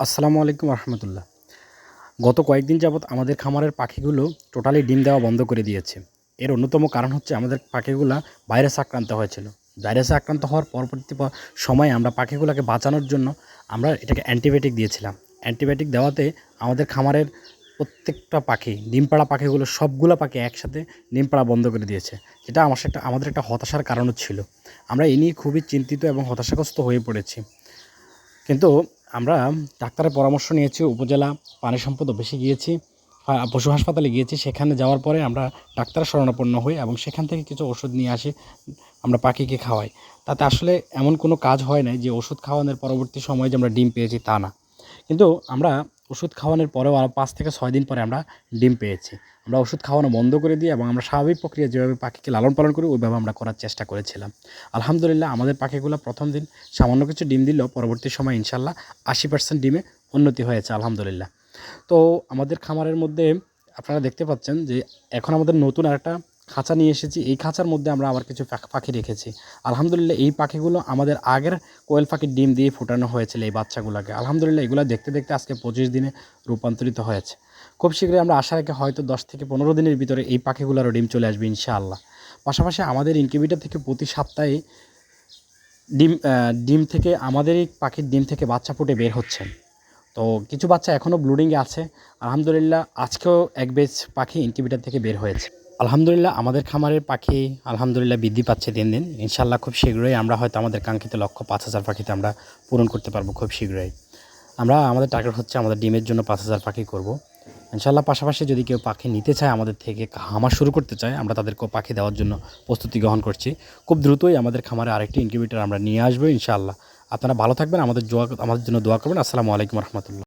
আসসালামু আলাইকুম রহমতুল্লাহ। গত কয়েকদিন যাবৎ আমাদের খামারের পাখিগুলো টোটালি ডিম দেওয়া বন্ধ করে দিয়েছে। এর অন্যতম কারণ হচ্ছে আমাদের পাখিগুলা ভাইরাসে আক্রান্ত হয়েছিল। ভাইরাসে আক্রান্ত হওয়ার পরবর্তী সময়ে আমরা পাখিগুলোকে বাঁচানোর জন্য আমরা এটাকে অ্যান্টিবায়োটিক দিয়েছিলাম। অ্যান্টিবায়োটিক দেওয়াতে আমাদের খামারের প্রত্যেকটা পাখি, ডিম পাড়া পাখিগুলো সবগুলো পাখি একসাথে ডিম পাড়া বন্ধ করে দিয়েছে। যেটা আমাদের একটা হতাশার কারণও ছিল। আমরা এ নিয়ে খুবই চিন্তিত এবং হতাশাগ্রস্ত হয়ে পড়েছি। কিন্তু আমরা ডাক্তারের পরামর্শ নিয়েছি, উপজেলা প্রাণী সম্পদ অফিসে গিয়েছি, পশু হাসপাতালে গিয়েছি। সেখানে যাওয়ার পরে আমরা ডাক্তারের শরণাপন্ন হই এবং সেখান থেকে কিছু ওষুধ নিয়ে আসি, আমরা পাখিকে খাওয়াই। তাতে আসলে এমন কোনো কাজ হয় নাই যে ওষুধ খাওয়ানোর পরবর্তী সময়ে যে আমরা ডিম পেয়েছি তা না। কিন্তু আমরা ওষুধ খাওয়ানোর পরেও আরও ৫ থেকে ৬ দিন পরে আমরা ডিম পেয়েছি। আমরা ওষুধ খাওয়ানো বন্ধ করে দিয়ে এবং আমরা স্বাভাবিক প্রক্রিয়া যেভাবে পাখিকে লালন পালন করি ওইভাবে আমরা করার চেষ্টা করেছিলাম। আলহামদুলিল্লাহ আমাদের পাখিগুলো প্রথম দিন সামান্য কিছু ডিম দিলেও পরবর্তী সময় ইনশাল্লাহ ৮০% ডিমে উন্নতি হয়েছে আলহামদুলিল্লাহ। তো আমাদের খামারের মধ্যে আপনারা দেখতে পাচ্ছেন যে এখন আমাদের নতুন আরেকটা খাঁচা নিয়ে এসেছি। এই খাঁচার মধ্যে আমরা আবার কিছু পাখি রেখেছি। আলহামদুলিল্লাহ এই পাখিগুলো আমাদের আগের কোয়েল পাখির ডিম দিয়ে ফোটানো হয়েছিল এই বাচ্চাগুলোকে। আলহামদুলিল্লাহ এগুলো দেখতে দেখতে আজকে ২৫ দিনে রূপান্তরিত হয়েছে। খুব শীঘ্রই আমরা আশা রাখি হয়তো ১০ থেকে ১৫ দিনের ভিতরে এই পাখিগুলোরও ডিম চলে আসবে ইনশাআল্লাহ। পাশাপাশি আমাদের ইনকিউবেটর থেকে প্রতি সপ্তাহে ডিম থেকে আমাদের এই পাখির ডিম থেকে বাচ্চা ফুটে বের হচ্ছেন। তো কিছু বাচ্চা এখনও ব্লুডিংয়ে আছে। আলহামদুলিল্লাহ আজকেও এক ব্যাচ পাখি ইনকিউবেটর থেকে বের হয়েছে। আলহামদুলিল্লাহ আমাদের খামারের পাখি আলহামদুলিল্লাহ বৃদ্ধি পাচ্ছে দিন দিন। ইনশাআল্লাহ খুব শীঘ্রই আমরা হয়তো আমাদের কাঙ্ক্ষিত লক্ষ্য ৫,০০০ পাখিতে আমরা পূরণ করতে পারবো খুব শীঘ্রই। আমাদের টার্গেট হচ্ছে আমাদের ডিমের জন্য ৫,০০০ পাখি করব ইনশাআল্লাহ। পাশাপাশি যদি কেউ পাখি নিতে চায়, আমাদের থেকে খামার শুরু করতে চায়, আমরা তাদেরকেও পাখি দেওয়ার জন্য প্রস্তুতি গ্রহণ করছি। খুব দ্রুতই আমাদের খামারে আরেকটি ইনকিউবেটর আমরা নিয়ে আসবো ইনশাআল্লাহ। আপনারা ভালো থাকবেন, আমাদের জন্য দোয়া করবেন। আসসালামু আলাইকুম রহমতুল্লাহ।